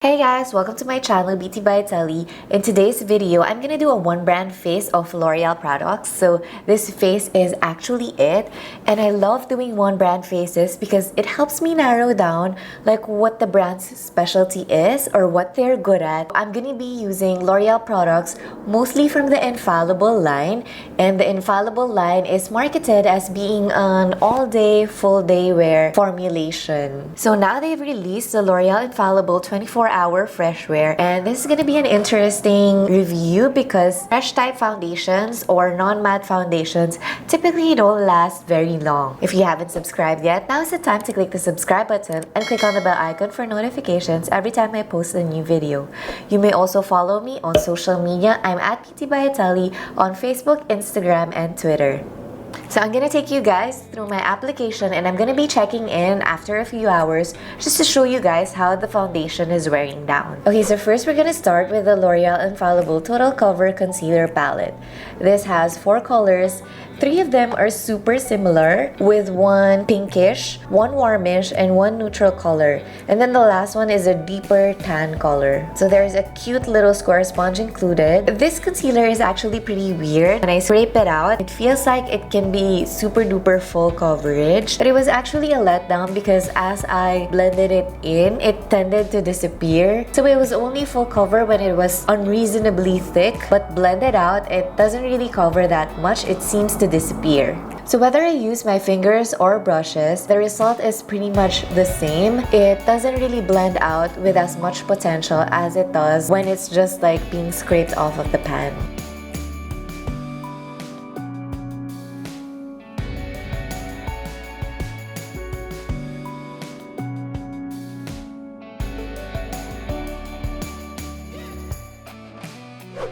Hey guys, welcome to my channel Beauty by Tellie. In today's video, I'm gonna do a one brand face of L'Oreal products. So this face is actually it, and I love doing one brand faces because it helps me narrow down like what the brand's specialty is or what they're good at. I'm gonna be using L'Oreal products mostly from the Infallible line, and the Infallible line is marketed as being an all-day, full-day wear formulation. So now they've released the L'Oreal Infallible 24-hour fresh wear, and this is going to be an interesting review because fresh type foundations or non-matte foundations typically don't last very long. If you haven't subscribed yet, now is the time to click the subscribe button and click on the bell icon for notifications every time I post a new video. You may also follow me on social media. I'm at Beauty by Tellie on Facebook, Instagram, and Twitter. So I'm gonna take you guys through my application, and I'm gonna be checking in after a few hours just to show you guys how the foundation is wearing down. Okay, so first we're gonna start with the L'Oreal Infallible Total Cover Concealer Palette. This has 4 colors. 3 of them are super similar, with one pinkish, one warmish, and one neutral color. And then the last one is a deeper tan color. So there's a cute little square sponge included. This concealer is actually pretty weird. When I scrape it out, it feels like it can be super duper full coverage. But it was actually a letdown because as I blended it in, it tended to disappear. So it was only full cover when it was unreasonably thick, but blended out, it doesn't really cover that much. It seems to disappear. So whether I use my fingers or brushes, the result is pretty much the same. It doesn't really blend out with as much potential as it does when it's just like being scraped off of the pan.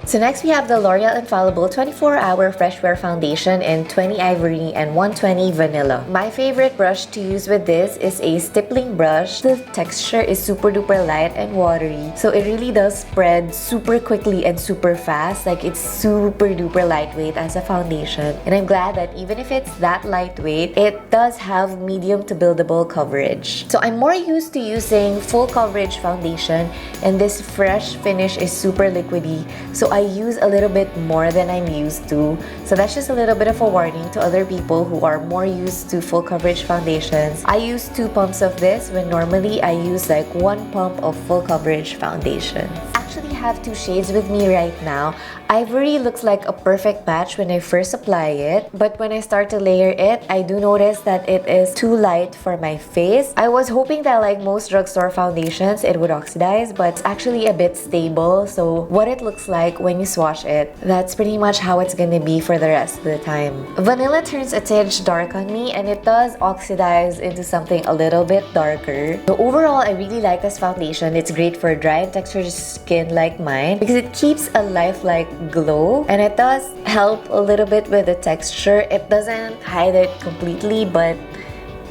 So next we have the L'Oreal Infallible 24-hour Fresh Wear Foundation in 20 Ivory and 120 Vanilla. My favorite brush to use with this is a stippling brush. The texture is super duper light and watery, so it really does spread super quickly and super fast. Like, it's super duper lightweight as a foundation, and I'm glad that even if it's that lightweight, it does have medium to buildable coverage. So I'm more used to using full coverage foundation, and this fresh finish is super liquidy, so I use a little bit more than I'm used to. So that's just a little bit of a warning to other people who are more used to full coverage foundations. I use 2 pumps of this when normally I use like 1 pump of full coverage foundation. I have 2 shades with me right now. Ivory looks like a perfect match when I first apply it, but when I start to layer it, I do notice that it is too light for my face. I was hoping that like most drugstore foundations, it would oxidize, but it's actually a bit stable. So what it looks like when you swatch it, that's pretty much how it's gonna be for the rest of the time. Vanilla turns a tinge dark on me, and it does oxidize into something a little bit darker. So overall, I really like this foundation. It's great for dry and textured skin like mine because it keeps a lifelike glow, and it does help a little bit with the texture. It doesn't hide it completely, but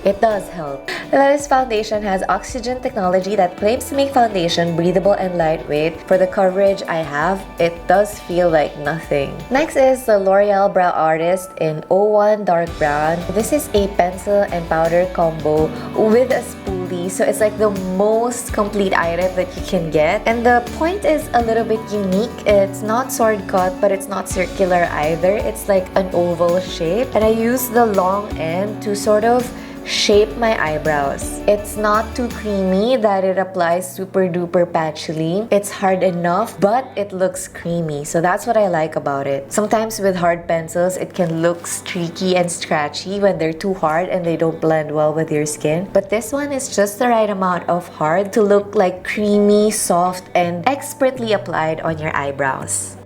it does help. This foundation has oxygen technology that claims to make foundation breathable and lightweight. For the coverage I have, it does feel like nothing. Next is the L'Oreal Brow Artist in 01 Dark Brown. This is a pencil and powder combo with a spoolie, so it's like the most complete item that you can get. And the point is a little bit unique. It's not sword cut, but it's not circular either. It's like an oval shape, and I use the long end to sort of shape my eyebrows. It's not too creamy that it applies super duper patchily. It's hard enough, but it looks creamy, so that's what I like about it. Sometimes with hard pencils, it can look streaky and scratchy when they're too hard and they don't blend well with your skin, but this one is just the right amount of hard to look like creamy, soft, and expertly applied on your eyebrows.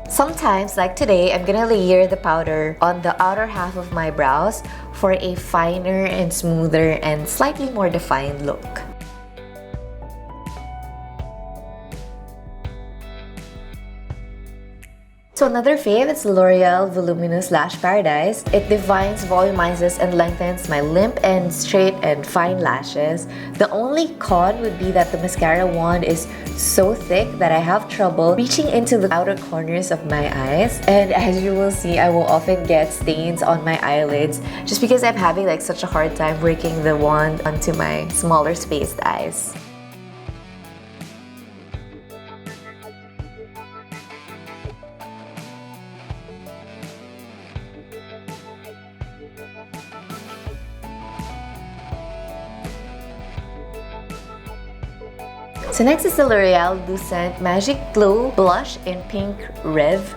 Sometimes, like today, I'm gonna layer the powder on the outer half of my brows for a finer and smoother and slightly more defined look. So another fave is L'Oreal Voluminous Lash Paradise. It defines, volumizes, and lengthens my limp and straight and fine lashes. The only con would be that the mascara wand is so thick that I have trouble reaching into the outer corners of my eyes. And as you will see, I will often get stains on my eyelids just because I'm having like such a hard time working the wand onto my smaller spaced eyes. So next is the L'Oreal Lucent Magic Glow Blush in Pink Reve.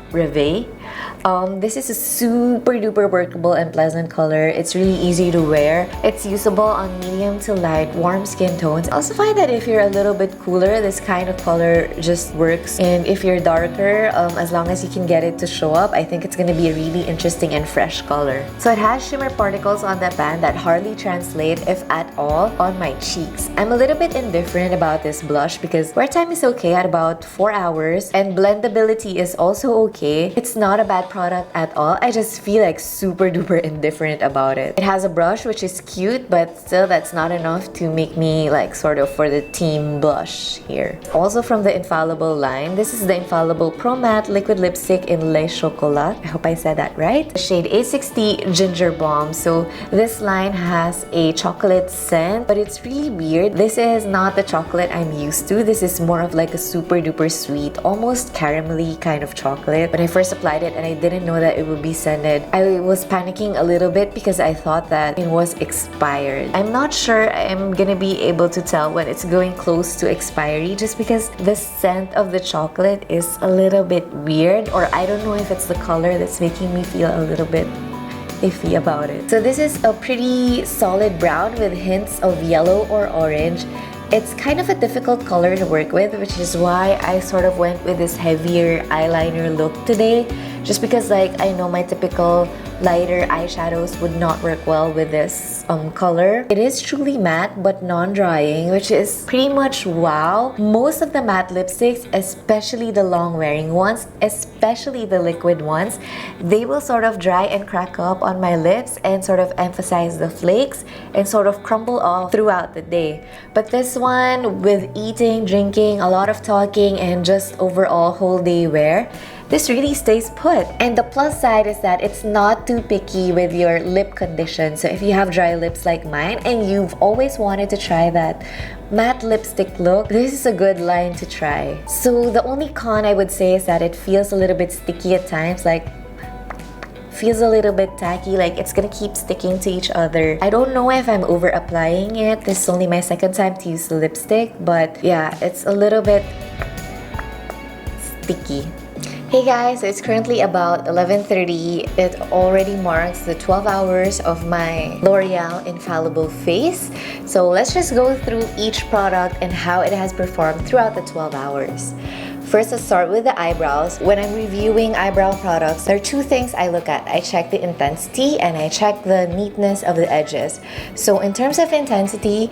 This is a super duper workable and pleasant color. It's really easy to wear. It's usable on medium to light warm skin tones. I also find that if you're a little bit cooler, this kind of color just works. And if you're darker, as long as you can get it to show up, I think it's gonna be a really interesting and fresh color. So it has shimmer particles on the band that hardly translate, if at all, on my cheeks. I'm a little bit indifferent about this blush because wear time is okay at about 4 hours and blendability is also okay. It's not a bad product at all. I just feel like super duper indifferent about it. It has a brush which is cute, but still that's not enough to make me like sort of for the team blush here. Also from the Infallible line, this is the Infallible Pro Matte Liquid Lipstick in Le Chocolat. I hope I said that right. The shade A60 Ginger Bomb. So this line has a chocolate scent, but it's really weird. This is not the chocolate I'm used to. This is more of like a super duper sweet, almost caramelly kind of chocolate. When I first applied it and I didn't know that it would be scented, I was panicking a little bit because I thought that it was expired. I'm not sure I'm gonna be able to tell when it's going close to expiry just because the scent of the chocolate is a little bit weird, or I don't know if it's the color that's making me feel a little bit iffy about it. So this is a pretty solid brown with hints of yellow or orange. It's kind of a difficult color to work with, which is why I sort of went with this heavier eyeliner look today, just because like I know my typical lighter eyeshadows would not work well with this color. It is truly matte but non-drying, which is pretty much wow. Most of the matte lipsticks, especially the long wearing ones, especially the liquid ones, they will sort of dry and crack up on my lips and sort of emphasize the flakes and sort of crumble off throughout the day. But this one, with eating, drinking, a lot of talking, and just overall whole day wear, this really stays put. And the plus side is that it's not too picky with your lip condition. So if you have dry lips like mine and you've always wanted to try that matte lipstick look, this is a good line to try. So the only con I would say is that it feels a little bit sticky at times, like feels a little bit tacky, like it's gonna keep sticking to each other. I don't know if I'm over applying it. This is only my second time to use the lipstick, but yeah, it's a little bit sticky. Hey guys, it's currently about 11:30. It already marks the 12 hours of my L'Oreal Infallible face. So let's just go through each product and how it has performed throughout the 12 hours. First, let's start with the eyebrows. When I'm reviewing eyebrow products, there are two things I look at. I check the intensity and I check the neatness of the edges. So in terms of intensity,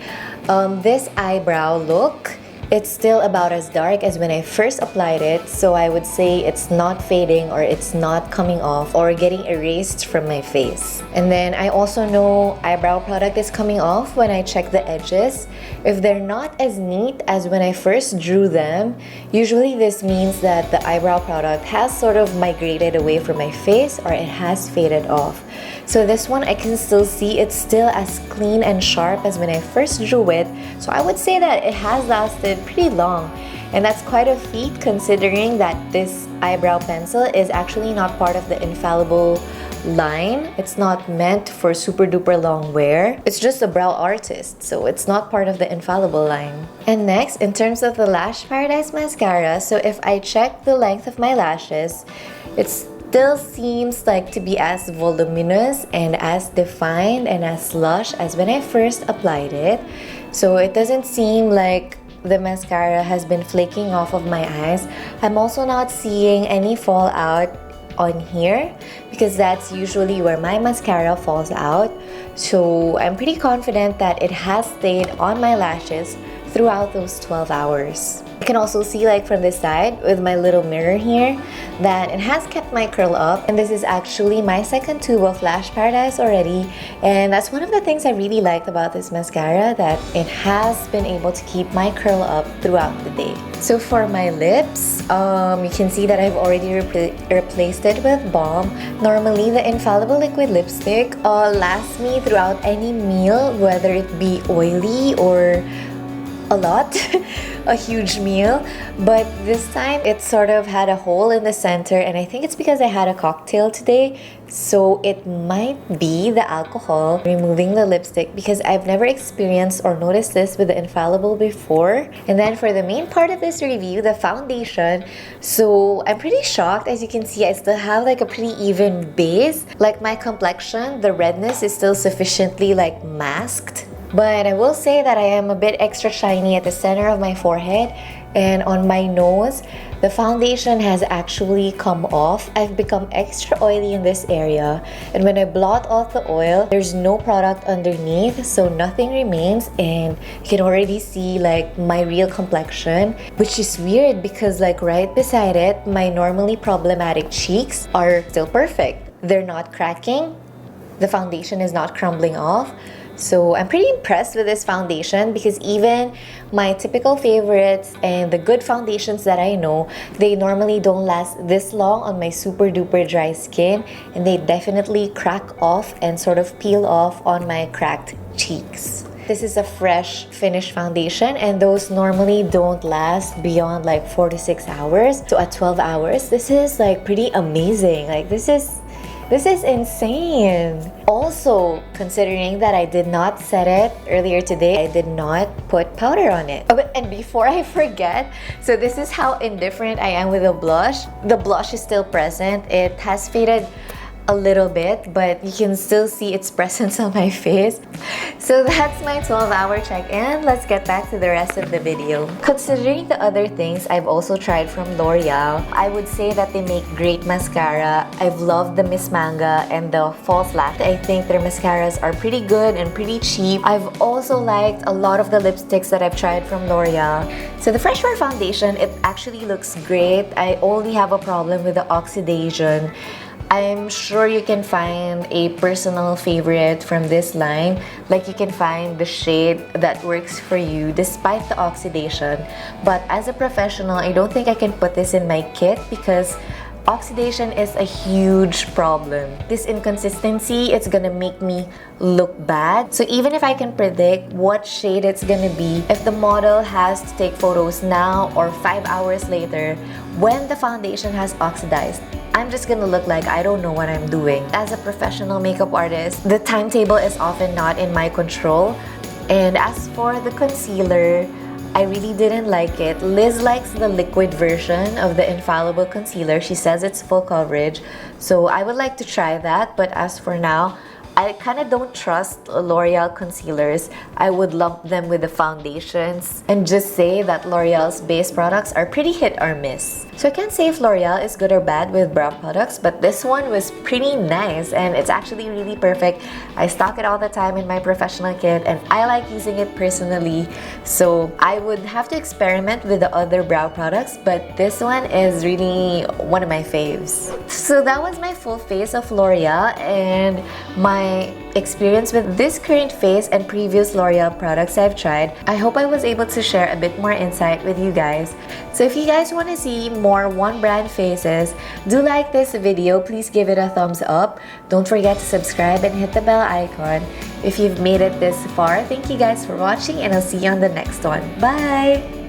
this eyebrow look, it's still about as dark as when I first applied it, so I would say it's not fading or it's not coming off or getting erased from my face. And then I also know eyebrow product is coming off when I check the edges. If they're not as neat as when I first drew them, usually this means that the eyebrow product has sort of migrated away from my face or it has faded off. So this one I can still see it's still as clean and sharp as when I first drew it. So I would say that it has lasted pretty long. And that's quite a feat considering that this eyebrow pencil is actually not part of the Infallible line. It's not meant for super duper long wear. It's just a brow artist, so it's not part of the Infallible line. And next, in terms of the Lash Paradise Mascara, so if I check the length of my lashes, it still seems like to be as voluminous and as defined and as lush as when I first applied it. So it doesn't seem like the mascara has been flaking off of my eyes. I'm also not seeing any fallout on here because that's usually where my mascara falls out. So I'm pretty confident that it has stayed on my lashes throughout those 12 hours. You can also see like from this side with my little mirror here that it has kept my curl up, and this is actually my second tube of Lash Paradise already, and that's one of the things I really liked about this mascara, that it has been able to keep my curl up throughout the day. So for my lips, you can see that I've already replaced it with balm. Normally the Infallible liquid lipstick lasts me throughout any meal, whether it be oily or a lot, a huge meal, but this time it sort of had a hole in the center, and I think it's because I had a cocktail today, so it might be the alcohol removing the lipstick, because I've never experienced or noticed this with the Infallible before. And then for the main part of this review, the foundation, so I'm pretty shocked. As you can see, I still have like a pretty even base. Like my complexion, the redness is still sufficiently like masked. But I will say that I am a bit extra shiny at the center of my forehead and on my nose. The foundation has actually come off. I've become extra oily in this area, and when I blot off the oil, there's no product underneath, so nothing remains, and you can already see like my real complexion, which is weird because like right beside it, my normally problematic cheeks are still perfect. They're not cracking. The foundation is not crumbling off. So I'm pretty impressed with this foundation, because even my typical favorites and the good foundations that I know, they normally don't last this long on my super duper dry skin, and they definitely crack off and sort of peel off on my cracked cheeks. This is a fresh finished foundation, and those normally don't last beyond like 4 to 6 hours. So at 12 hours, this is like pretty amazing. Like this is insane. Also, considering that I did not set it earlier today, I did not put powder on it. Oh, and before I forget, so this is how indifferent I am with the blush. The blush is still present. It has faded a little bit, but you can still see its presence on my face. So that's my 12-hour check-in. Let's get back to the rest of the video. Considering the other things I've also tried from L'Oreal, I would say that they make great mascara. I've loved the Miss Manga and the False Lash. I think their mascaras are pretty good and pretty cheap. I've also liked a lot of the lipsticks that I've tried from L'Oreal. So the Fresh Wear foundation, it actually looks great. I only have a problem with the oxidation. I'm sure you can find a personal favorite from this line. Like you can find the shade that works for you despite the oxidation. But as a professional, I don't think I can put this in my kit because oxidation is a huge problem. This inconsistency, it's gonna make me look bad. So even if I can predict what shade it's gonna be, if the model has to take photos now or 5 hours later, when the foundation has oxidized, I'm just gonna look like I don't know what I'm doing. As a professional makeup artist, the timetable is often not in my control. And as for the concealer, I really didn't like it. Liz likes the liquid version of the Infallible concealer. She says it's full coverage. So I would like to try that, but as for now, I kind of don't trust L'Oreal concealers. I would lump them with the foundations and just say that L'Oreal's base products are pretty hit or miss. So I can't say if L'Oreal is good or bad with brow products, but this one was pretty nice and it's actually really perfect. I stock it all the time in my professional kit and I like using it personally. So I would have to experiment with the other brow products, but this one is really one of my faves. So that was my full face of L'Oreal and my experience with this current face and previous L'Oreal products I've tried. I hope I was able to share a bit more insight with you guys. So if you guys want to see more one brand faces, do like this video. Please give it a thumbs up. Don't forget to subscribe and hit the bell icon. If you've made it this far, thank you guys for watching and I'll see you on the next one. Bye!